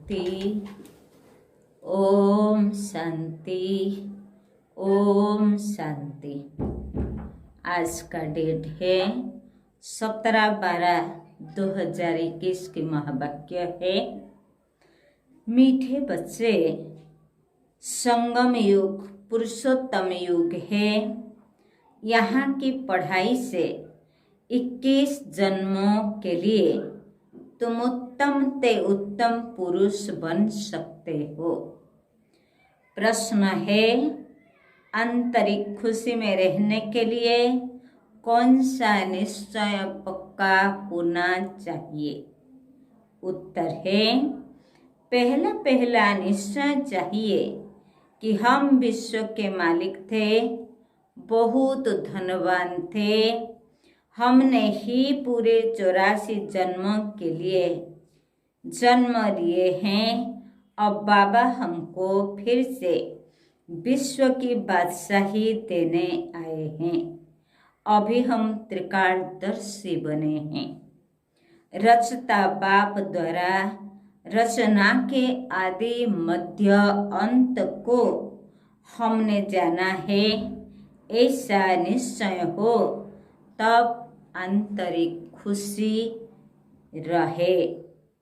शांति। ओम शांति। ओम शांति। आज का डेट है 17/12/2021 की महावाक्य है, मीठे बच्चे, संगम युग पुरुषोत्तम युग है। यहाँ की पढ़ाई से 21 जन्मों के लिए तुम उत्तम से उत्तम पुरुष बन सकते हो। प्रश्न है, आंतरिक खुशी में रहने के लिए कौन सा निश्चय पक्का होना चाहिए? उत्तर है, पहला निश्चय चाहिए कि हम विश्व के मालिक थे, बहुत धनवान थे। हमने ही पूरे 84 जन्मों के लिए जन्म लिए हैं। अब बाबा हमको फिर से विश्व की बादशाही देने आए हैं। अभी हम त्रिकालदर्शी बने हैं। रचता बाप द्वारा रचना के आदि मध्य अंत को हमने जाना है। ऐसा निश्चय हो तब आंतरिक खुशी रहे।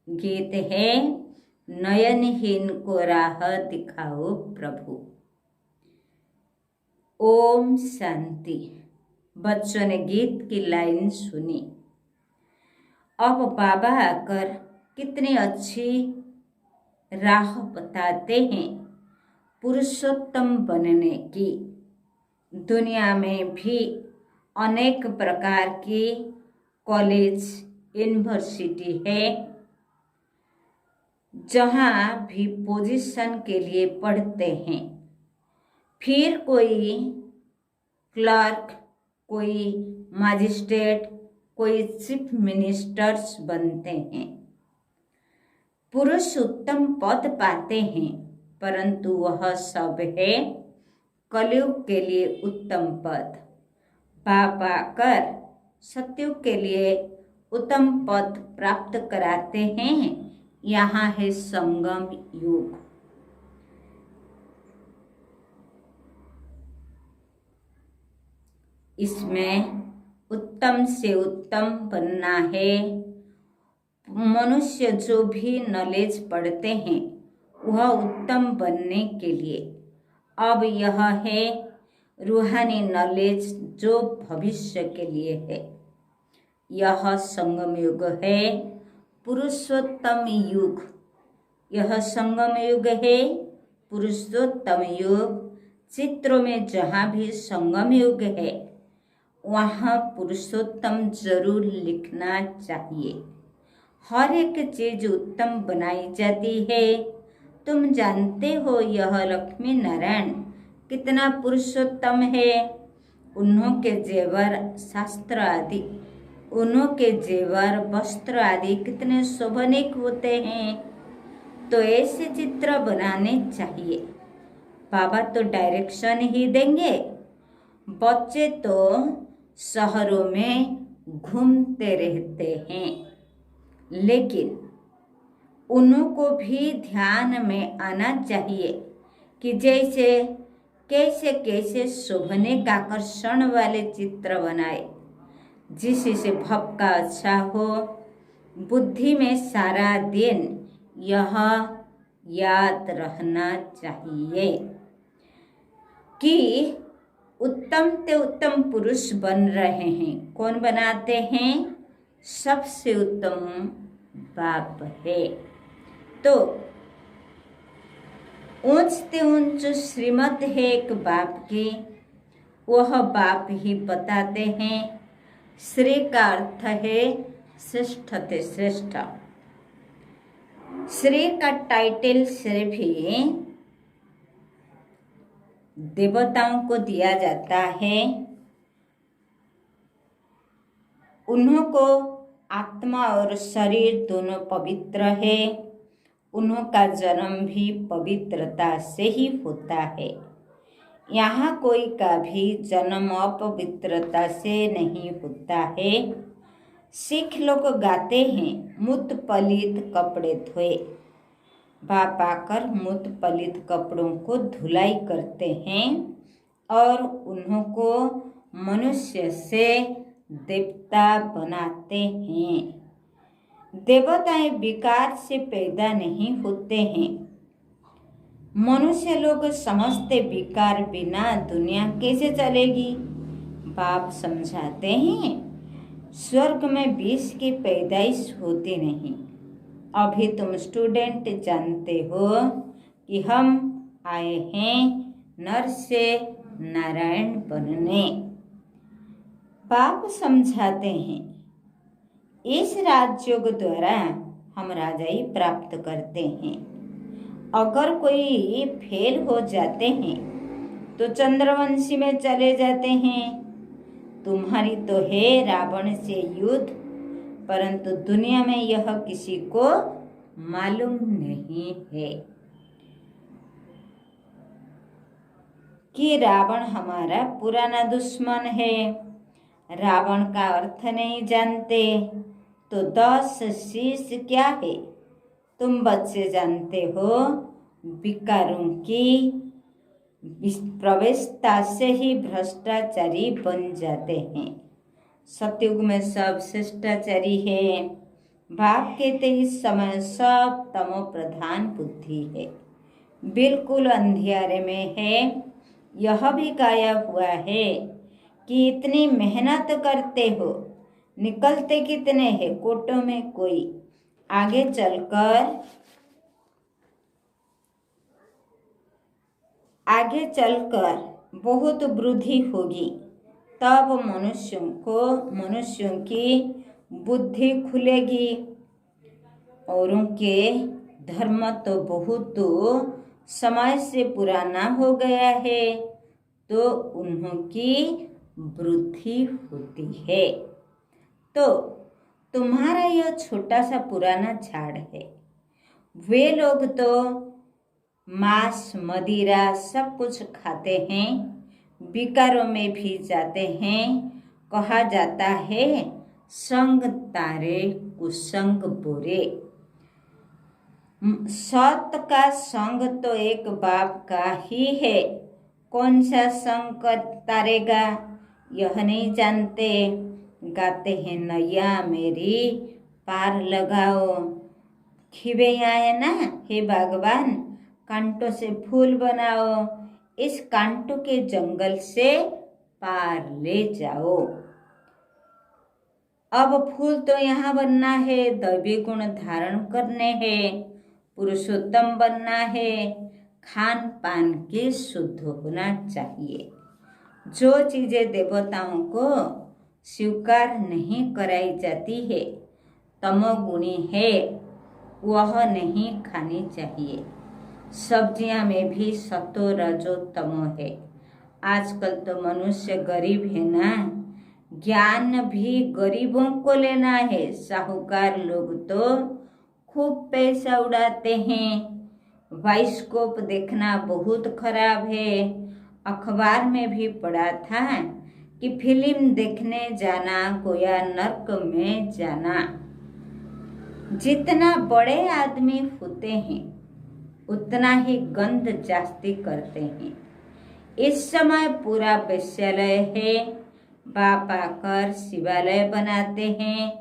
गीत है, नयनहीन को राह दिखाओ प्रभु। ओम शांति। बच्चों ने गीत की लाइन सुनी। अब बाबा आकर कितनी अच्छी राह बताते हैं पुरुषोत्तम बनने की। दुनिया में भी अनेक प्रकार की कॉलेज, यूनिवर्सिटी है, जहाँ भी पोजीशन के लिए पढ़ते हैं। फिर कोई क्लर्क, कोई मजिस्ट्रेट, कोई चीफ मिनिस्टर्स बनते हैं। पुरुष उत्तम पद पाते हैं, परंतु वह सब है कलयुग के लिए उत्तम पद। बाप आकर सतयुग के लिए उत्तम पद प्राप्त कराते हैं। यहाँ है संगम युग। इसमें उत्तम से उत्तम बनना है। मनुष्य जो भी नॉलेज पढ़ते हैं वह उत्तम बनने के लिए। अब यह है रूहानी नॉलेज जो भविष्य के लिए है। यह संगम युग है, पुरुषोत्तम युग। यह संगम युग है, पुरुषोत्तम युग। चित्रों में जहाँ भी संगम युग है वहाँ पुरुषोत्तम जरूर लिखना चाहिए। हर एक चीज उत्तम बनाई जाती है। तुम जानते हो यह लक्ष्मी नारायण कितना पुरुषोत्तम है। उन्हों के जेवर, शास्त्र आदि, उन्हों के जेवर, वस्त्र आदि कितने शोभनीक होते हैं। तो ऐसे चित्र बनाने चाहिए। बाबा तो डायरेक्शन ही देंगे। बच्चे तो शहरों में घूमते रहते हैं, लेकिन उनको भी ध्यान में आना चाहिए कि जैसे कैसे कैसे शोभनीक आकर्षण वाले चित्र बनाए, जिससे भाव का अच्छा हो। बुद्धि में सारा दिन यह याद रहना चाहिए कि उत्तम से उत्तम पुरुष बन रहे हैं। कौन बनाते हैं? सबसे उत्तम बाप है। तो ऊंच से ऊंच श्रीमत है एक बाप की, वह बाप ही बताते हैं। श्री का अर्थ है श्रेष्ठ से श्रेष्ठ। श्री का टाइटल सिर्फ ही देवताओं को दिया जाता है। उन्हों को आत्मा और शरीर दोनों पवित्र है। उन्हों का जन्म भी पवित्रता से ही होता है। यहाँ कोई का भी जन्म अपवित्रता से नहीं होता है। सिख लोग गाते हैं, मुत पलित कपड़े धोए। बाप आकर मूत पलित कपड़ों को धुलाई करते हैं और उन्हों को मनुष्य से देवता बनाते हैं। देवताएं विकार से पैदा नहीं होते हैं। मनुष्य लोग समझते विकार बिना दुनिया कैसे चलेगी। बाप समझाते हैं स्वर्ग में विष की पैदाइश होती नहीं। अभी तुम स्टूडेंट जानते हो कि हम आए हैं नर से नारायण बनने। बाप समझाते हैं इस राजयोग द्वारा हम राजाई प्राप्त करते हैं। अगर कोई फेल हो जाते हैं तो चंद्रवंशी में चले जाते हैं। तुम्हारी तो है रावण से युद्ध, परंतु दुनिया में यह किसी को मालूम नहीं है कि रावण हमारा पुराना दुश्मन है। रावण का अर्थ नहीं जानते तो 10 शीश क्या है। तुम बच्चे जानते हो विकारों की प्रवेशता से ही भ्रष्टाचारी बन जाते हैं। सतयुग में सब शिष्टाचारी है। बाप कहते इस समय सब तमो प्रधान बुद्धि है, बिल्कुल अंधियारे में है। यह भी गायब हुआ है कि इतनी मेहनत करते हो, निकलते कितने हैं कोटों में कोई। आगे चलकर बहुत वृद्धि होगी, तब मनुष्यों की बुद्धि खुलेगी। औरों के धर्म तो बहुत समय से पुराना हो गया है, तो उन्हों की वृद्धि होती है। तो तुम्हारा यह छोटा सा पुराना झाड़ है। वे लोग तो मांस मदिरा सब कुछ खाते हैं, विकारों में भी जाते हैं। कहा जाता है संग तारे कुसंग बुरे। सत का संग तो एक बाप का ही है, कौन सा संग तारेगा यह नहीं जानते। गाते हैं नैया मेरी पार लगाओ। खिबे आए ना हे भगवान, कांटों से फूल बनाओ, इस कांटों के जंगल से पार ले जाओ। अब फूल तो यहाँ बनना है, दैवी गुण धारण करने हैं, पुरुषोत्तम बनना है, खान पान के शुद्ध होना चाहिए। जो चीजें देवताओं को स्वीकार नहीं कराई जाती है, तमोगुणी है, वह नहीं खानी चाहिए। सब्जियां में भी सतो रजो तमो है। आजकल तो मनुष्य गरीब है ना, ज्ञान भी गरीबों को लेना है। साहूकार लोग तो खूब पैसा उड़ाते हैं। बाइस्कोप देखना बहुत खराब है। अखबार में भी पढ़ा था कि फिल्म देखने जाना गोया नर्क में जाना। जितना बड़े आदमी होते हैं उतना ही गंध जास्ती करते हैं। इस समय पूरा वेश्यालय है। बाप आकर शिवालय बनाते हैं।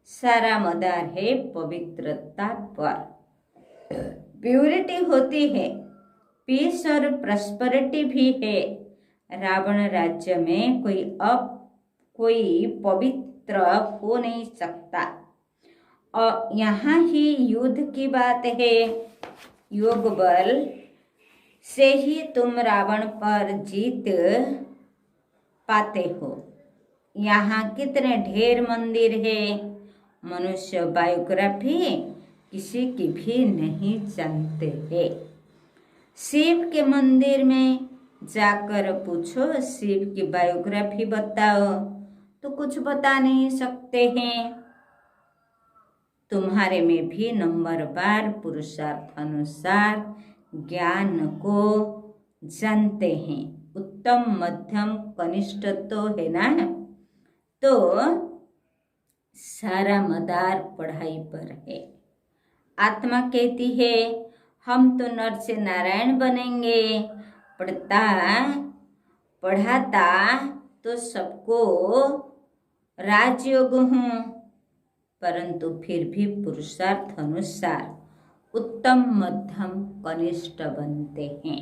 सारा मदार है पवित्रता पर। प्यूरिटी होती है, पीस और प्रॉस्पेरिटी भी है। रावण राज्य में कोई पवित्र हो नहीं सकता। और यहाँ ही युद्ध की बात है। योग बल से ही तुम रावण पर जीत पाते हो। यहाँ कितने ढेर मंदिर है। मनुष्य बायोग्राफी किसी की भी नहीं जानते हैं। शिव के मंदिर में जाकर पूछो शिव की बायोग्राफी बताओ तो कुछ बता नहीं सकते हैं। तुम्हारे में भी नंबरवार पुरुषार्थ अनुसार ज्ञान को जानते हैं। उत्तम मध्यम कनिष्ठ तो है ना, तो सारा मदार पढ़ाई पर है। आत्मा कहती है हम तो नर से नारायण बनेंगे। पढ़ाता तो सबको राजयोग हूँ, परंतु फिर भी पुरुषार्थ अनुसार उत्तम, मध्यम, कनिष्ठ बनते हैं।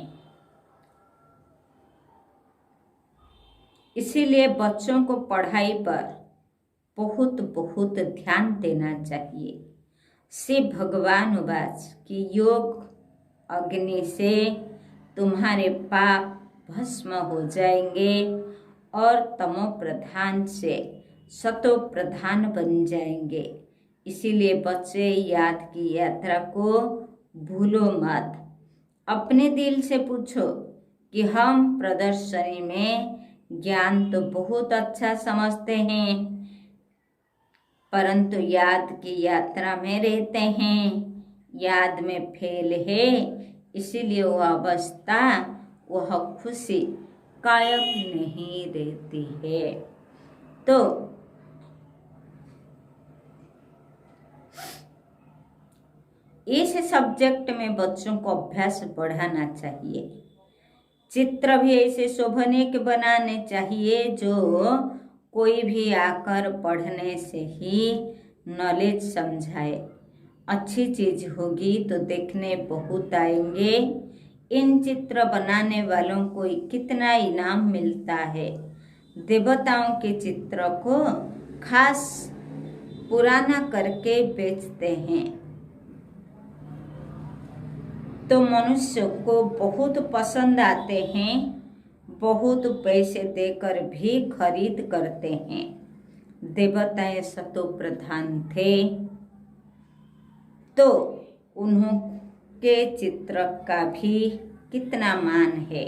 इसीलिए बच्चों को पढ़ाई पर बहुत बहुत ध्यान देना चाहिए। श्री भगवान उवाच कि योग अग्नि से तुम्हारे पाप भस्म हो जाएंगे और तमो प्रधान से सतो प्रधान बन जाएंगे। इसीलिए बच्चे याद की यात्रा को भूलो मत। अपने दिल से पूछो कि हम प्रदर्शनी में ज्ञान तो बहुत अच्छा समझते हैं, परंतु याद की यात्रा में रहते हैं, याद में फेल है। इसीलिए वह अवस्था, वह खुशी कायम नहीं रहती है। तो इस सब्जेक्ट में बच्चों को अभ्यास बढ़ाना चाहिए। चित्र भी ऐसे शोभनीय बनाने चाहिए जो कोई भी आकर पढ़ने से ही नॉलेज समझाए। अच्छी चीज होगी तो देखने बहुत आएंगे। इन चित्र बनाने वालों को कितना इनाम मिलता है। देवताओं के चित्र को खास पुराना करके बेचते हैं, तो मनुष्य को बहुत पसंद आते हैं, बहुत पैसे देकर भी खरीद करते हैं। देवताएं सतो प्रधान थे, तो उन्होंने चित्र का भी कितना मान है,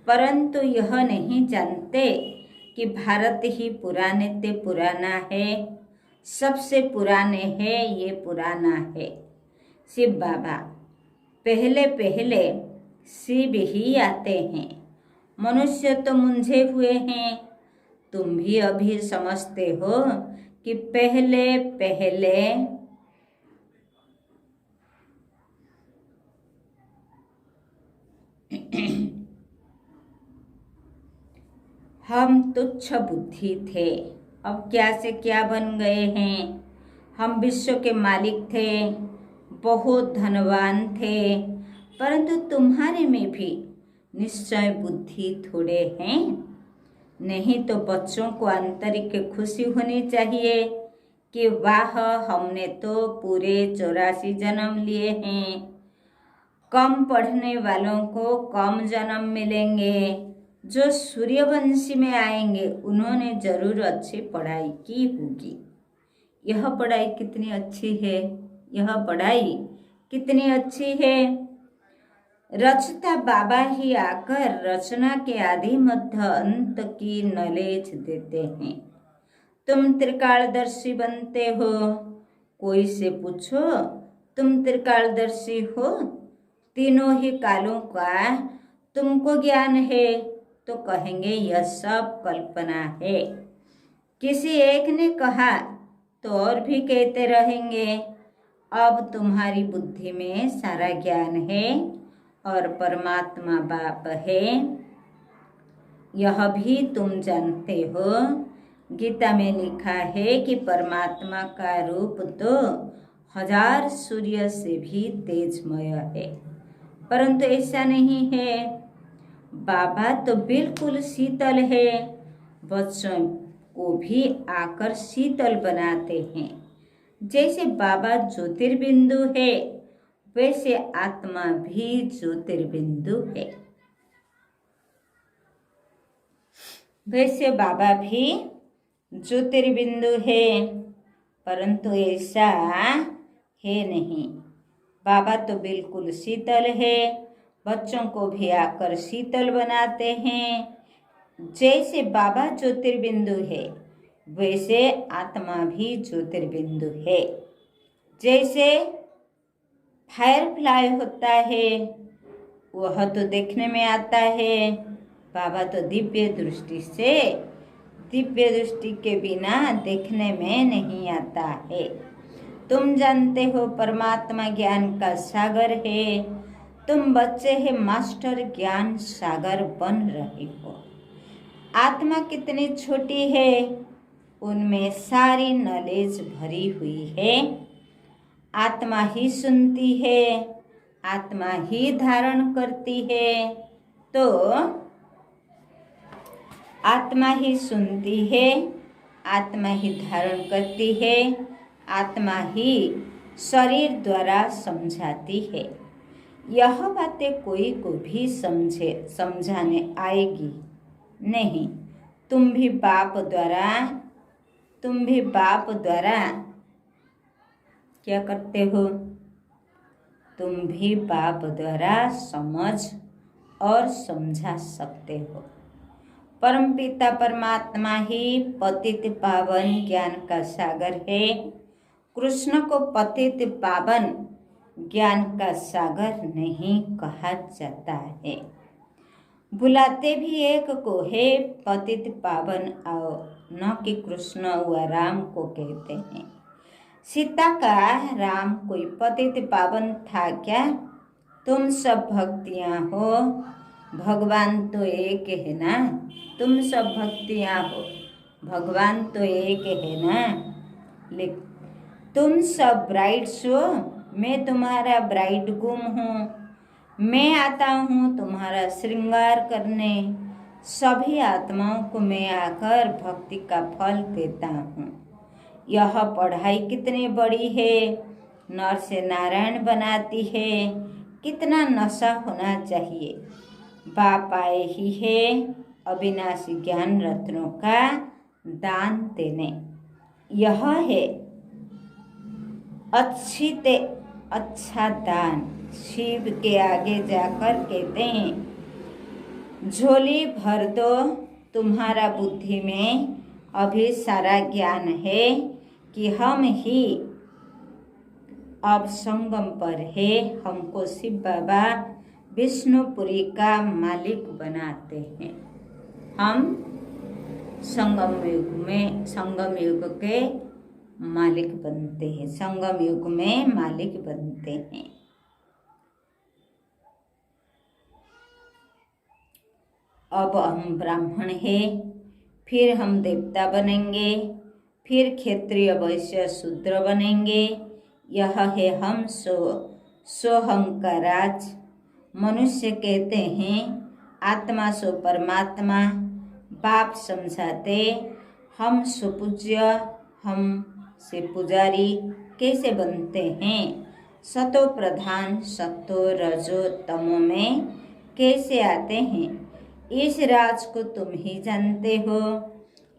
परंतु यह नहीं जानते कि भारत ही पुराने ते पुराना है, सबसे पुराने है, ये पुराना है। शिव बाबा पहले पहले शिव ही आते हैं। मनुष्य तो मुंझे हुए हैं। तुम भी अभी समझते हो कि पहले पहले हम तुच्छ बुद्धि थे, अब क्या से क्या बन गए हैं। हम विश्व के मालिक थे, बहुत धनवान थे, परंतु तुम्हारे में भी निश्चय बुद्धि थोड़े हैं। नहीं तो बच्चों को आंतरिक खुशी होनी चाहिए कि वाह, हमने तो पूरे 84 जन्म लिए हैं। कम पढ़ने वालों को कम जन्म मिलेंगे। जो सूर्यवंशी में आएंगे उन्होंने जरूर अच्छी पढ़ाई की होगी। यह पढ़ाई कितनी अच्छी है, यह पढ़ाई कितनी अच्छी है। रचता बाबा ही आकर रचना के आदि मध्य अंत की नॉलेज देते हैं। तुम त्रिकालदर्शी बनते हो, कोई से पूछो तुम त्रिकालदर्शी हो, तीनों ही कालों का तुमको ज्ञान है, तो कहेंगे यह सब कल्पना है। किसी एक ने कहा तो और भी कहते रहेंगे। अब तुम्हारी बुद्धि में सारा ज्ञान है और परमात्मा बाप है, यह भी तुम जानते हो। गीता में लिखा है कि परमात्मा का रूप तो 1000 सूर्य से भी तेजमय है, परंतु ऐसा नहीं है। बाबा तो बिल्कुल शीतल है, बच्चों को भी आकर शीतल बनाते हैं। जैसे बाबा ज्योतिर्बिंदु है, वैसे आत्मा भी ज्योतिर्बिंदु है। वैसे बाबा भी ज्योतिर्बिंदु है, परंतु ऐसा है नहीं। बाबा तो बिल्कुल शीतल है, बच्चों को भी आकर शीतल बनाते हैं। जैसे बाबा ज्योतिर्बिंदु है, वैसे आत्मा भी ज्योतिर्बिंदु है। जैसे फायरफ्लाई होता है, वह तो देखने में आता है, बाबा तो दिव्य दृष्टि के बिना देखने में नहीं आता है। तुम जानते हो परमात्मा ज्ञान का सागर है। तुम बच्चे हैं, मास्टर ज्ञान सागर बन रहे हो। आत्मा कितनी छोटी है, उनमें सारी नॉलेज भरी हुई है। आत्मा ही सुनती है, आत्मा ही धारण करती है। तो आत्मा ही सुनती है, आत्मा ही धारण करती है, आत्मा ही शरीर द्वारा समझाती है। यह बातें कोई को भी समझाने आएगी नहीं। तुम भी बाप द्वारा क्या करते हो? तुम भी बाप द्वारा समझ और समझा सकते हो। परमपिता परमात्मा ही पतित पावन ज्ञान का सागर है। कृष्ण को पतित पावन ज्ञान का सागर नहीं कहा जाता है। बुलाते भी एक को है, पतित पावन आओ, न कि कृष्ण व राम को कहते हैं। सीता का राम कोई पतित पावन था क्या? तुम सब भक्तियाँ हो, भगवान तो एक है ना। तुम सब भक्तियाँ हो, भगवान तो एक है ना। तुम सब ब्राइड्स हो, मैं तुम्हारा ब्राइडग्रूम हूँ। मैं आता हूँ तुम्हारा श्रृंगार करने। सभी आत्माओं को मैं आकर भक्ति का फल देता हूँ। यह पढ़ाई कितनी बड़ी है, नर से नारायण बनाती है। कितना नशा होना चाहिए। बाप आए ही है अविनाशी ज्ञान रत्नों का दान देने। यह है अच्छा दान। शिव के आगे जाकर कहते हैं, झोली भर दो, तुम्हारा बुद्धि में अभी सारा ज्ञान है कि हम ही अब संगम पर है। हमको शिव बाबा विष्णुपुरी का मालिक बनाते हैं। हम संगम युग के मालिक बनते हैं, संगम युग में मालिक बनते हैं। अब हम ब्राह्मण हैं, फिर हम देवता बनेंगे, फिर क्षत्रिय वैश्य शूद्र बनेंगे। यह है हम सोहम का राज। मनुष्य कहते हैं आत्मा सो परमात्मा। बाप समझाते हम सुपूज्य, हम से पुजारी कैसे बनते हैं। सतो प्रधान सतो रजो तमो में कैसे आते हैं, इस राज को तुम ही जानते हो।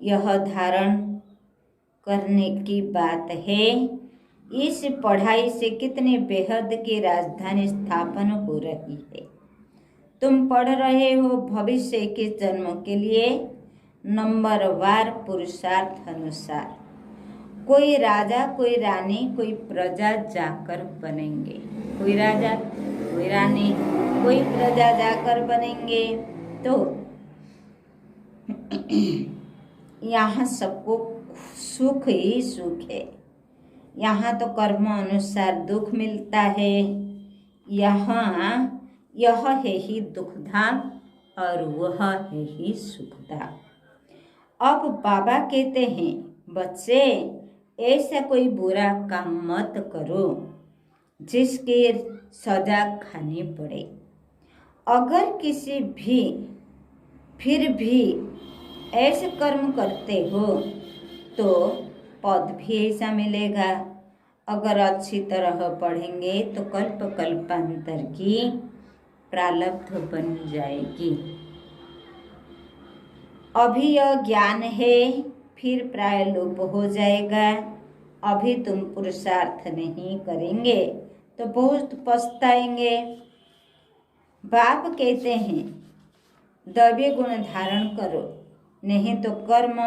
यह धारण करने की बात है। इस पढ़ाई से कितने बेहद की राजधानी स्थापन हो रही है। तुम पढ़ रहे हो भविष्य के जन्मों के लिए नंबरवार पुरुषार्थ अनुसार। कोई राजा, कोई रानी, कोई प्रजा जाकर बनेंगे। कोई राजा, कोई रानी, कोई प्रजा जाकर बनेंगे। तो यहाँ सबको सुख ही सुख है। यहाँ तो कर्म अनुसार दुख मिलता है। यहाँ यह है ही दुखधाम और वह है ही सुखधाम। अब बाबा कहते हैं, बच्चे ऐसा कोई बुरा काम मत करो जिसकी सजा खानी पड़े। अगर किसी भी फिर भी ऐसे कर्म करते हो तो पद भी ऐसा मिलेगा। अगर अच्छी तरह पढ़ेंगे तो कल्प कल्पांतर की प्रारब्ध बन जाएगी। अभी यह ज्ञान है, फिर प्राय लोप हो जाएगा। अभी तुम पुरुषार्थ नहीं करेंगे तो बहुत पछताएंगे। बाप कहते हैं दैवी गुण धारण करो, नहीं तो कर्म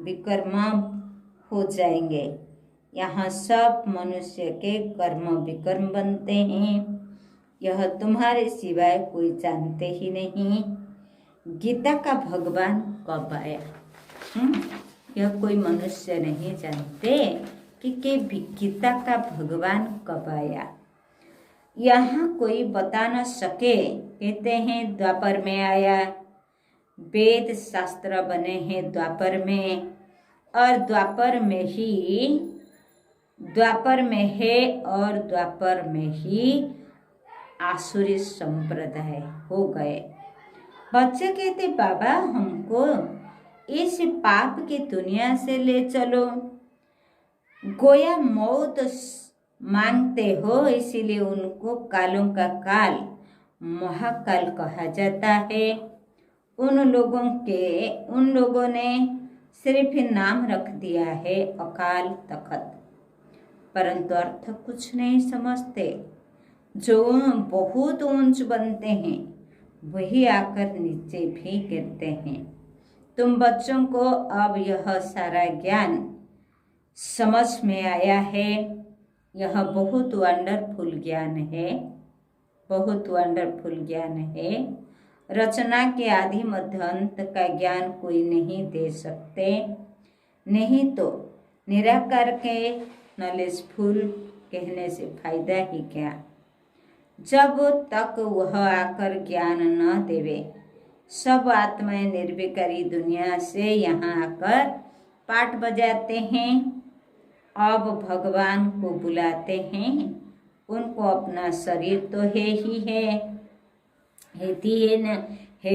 विकर्म हो जाएंगे। यहाँ सब मनुष्य के कर्म विकर्म बनते हैं। यह तुम्हारे सिवाय कोई जानते ही नहीं। गीता का भगवान कब आया, यह कोई मनुष्य नहीं जानते कि गीता का भगवान कब आया। यहाँ कोई बता न सके। कहते हैं द्वापर में आया, वेद शास्त्र बने हैं द्वापर में, और द्वापर में है और द्वापर में ही आसुरी संप्रदाय हो गए। बच्चे कहते बाबा हमको इस पाप की दुनिया से ले चलो। गोया मौत मांगते हो, इसीलिए उनको कालों का काल महाकाल कहा जाता है। उन लोगों ने सिर्फ नाम रख दिया है अकाल तख्त, परंतु अर्थ कुछ नहीं समझते। जो बहुत ऊंच बनते हैं वही आकर नीचे भी गिरते हैं। तुम बच्चों को अब यह सारा ज्ञान समझ में आया है। यह बहुत वंडरफुल ज्ञान है, बहुत वंडरफुल ज्ञान है। रचना के आदि मध्य अंत का ज्ञान कोई नहीं दे सकते, नहीं तो निराकार के नॉलेजफुल कहने से फायदा ही क्या। जब तक वह आकर ज्ञान न देवे, सब आत्माएं निर्विकारी दुनिया से यहाँ आकर पाठ बजाते हैं। अब भगवान को बुलाते हैं। उनको अपना शरीर तो है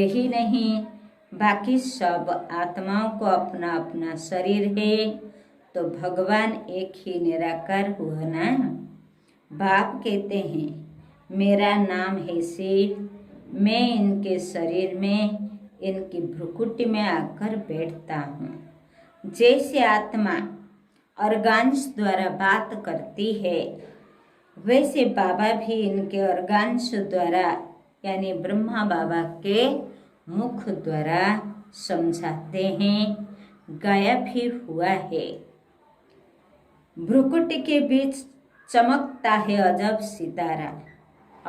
ही नहीं, बाकी सब आत्माओं को अपना अपना शरीर है। तो भगवान एक ही निराकार हुआ ना। बाप कहते हैं मेरा नाम है शिव, मैं इनके शरीर में, इनकी भ्रुकुटी में आकर बैठता हूँ। जैसे आत्मा ऑर्गन्स द्वारा बात करती है, वैसे बाबा भी इनके ऑर्गन्स द्वारा यानी ब्रह्मा बाबा के मुख द्वारा समझाते हैं। गायब भी हुआ है। भ्रुकुटी के बीच चमकता है अजब सितारा।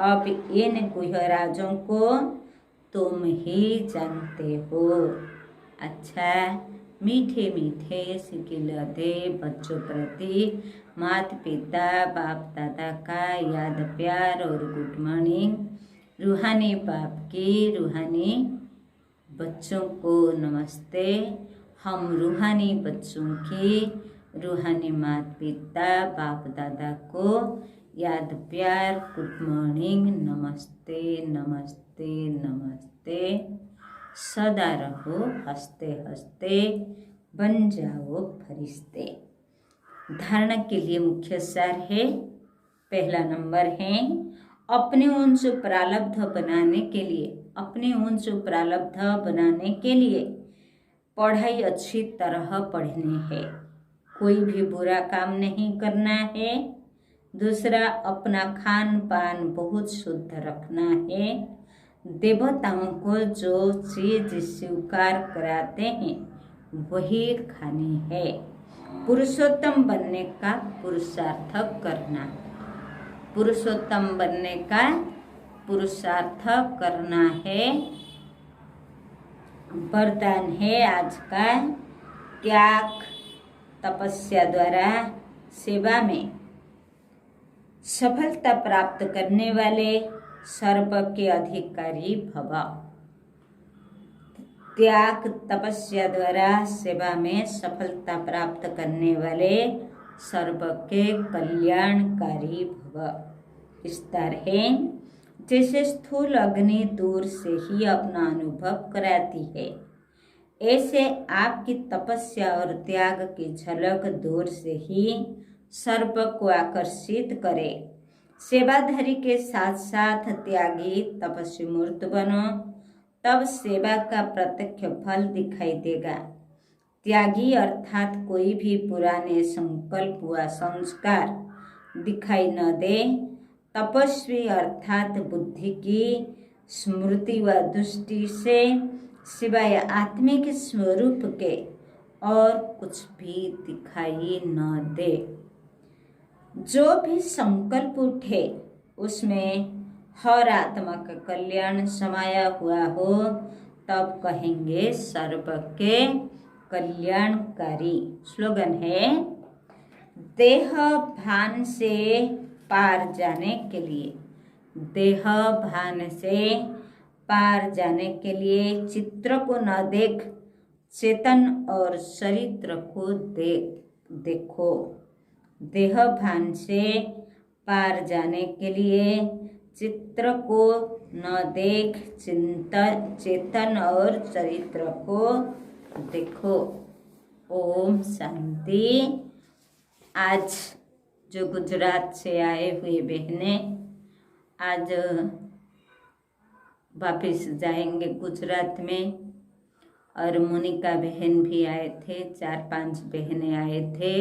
अब इन गुहराजों को तुम ही जानते हो। अच्छा, मीठे मीठे सिकिलते बच्चों प्रति माता पिता बाप दादा का याद प्यार और गुड मॉर्निंग। रूहानी बाप की रूहानी बच्चों को नमस्ते। हम रूहानी बच्चों की रूहानी माता पिता बाप दादा को याद प्यार गुड मॉर्निंग, नमस्ते नमस्ते नमस्ते। सदा रहो हंसते हंसते, बन जाओ फरिश्ते। धारणा के लिए मुख्य सार है। पहला नंबर है अपने ऊंच प्रारब्ध बनाने के लिए पढ़ाई अच्छी तरह पढ़नी है। कोई भी बुरा काम नहीं करना है। दूसरा, अपना खान पान बहुत शुद्ध रखना है। देवताओं को जो चीज स्वीकार कराते हैं वही खानी है। पुरुषोत्तम बनने का पुरुषार्थ करना, पुरुषोत्तम बनने का पुरुषार्थ करना है। वरदान है आज का, त्याग तपस्या द्वारा सेवा में सफलता प्राप्त करने वाले सर्व के अधिकारी भव। त्याग तपस्या द्वारा सेवा में सफलता प्राप्त करने वाले सर्व के कल्याणकारी भव। विस्तार है। जैसे स्थूल अग्नि दूर से ही अपना अनुभव कराती है, ऐसे आपकी तपस्या और त्याग की झलक दूर से ही सर्प को आकर्षित करे। सेवाधारी के साथ साथ त्यागी तपस्वी मूर्त बनो, तब सेवा का प्रत्यक्ष फल दिखाई देगा। त्यागी अर्थात कोई भी पुराने संकल्प व संस्कार दिखाई न दे। तपस्वी अर्थात बुद्धि की स्मृति व दृष्टि से सिवाय आत्मिक स्वरूप के और कुछ भी दिखाई न दे। जो भी संकल्प उठे उसमें हर आत्मा का कल्याण समाया हुआ हो, तब कहेंगे सर्व के कल्याणकारी। स्लोगन है, देह भान से पार जाने के लिए, देह भान से पार जाने के लिए चित्र को न देख चेतन और चरित्र को देखो। देह भान से पार जाने के लिए चित्र को न देख चेतन और चरित्र को देखो। ओम शांति। आज जो गुजरात से आए हुए बहनें आज वापस जाएंगे गुजरात में, और मोनिका बहन भी आए थे, 4-5 बहनें आए थे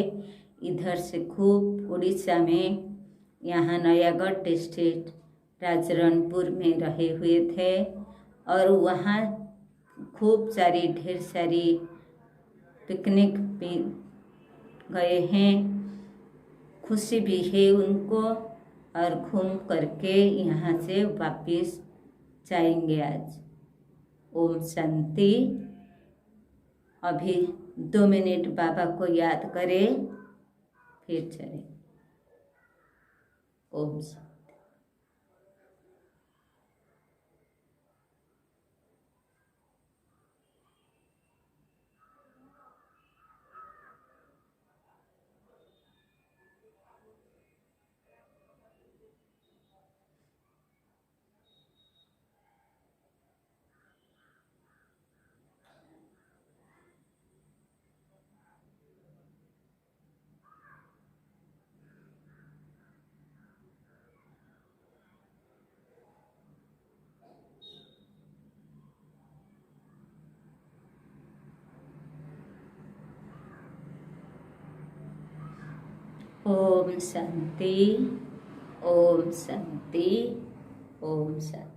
इधर से खूब उड़ीसा में, यहाँ नयागढ़ डिस्ट्रिक्ट राजरणपुर में रहे हुए थे, और वहाँ खूब सारी ढेर सारी पिकनिक भी गए हैं, खुशी भी है उनको, और घूम करके यहाँ से वापस जाएंगे आज। ओम शांति। अभी 2 मिनट बाबा को याद करें फिर चले। ओम शांति। ओम शांति। ओम शांति। ओम शांति।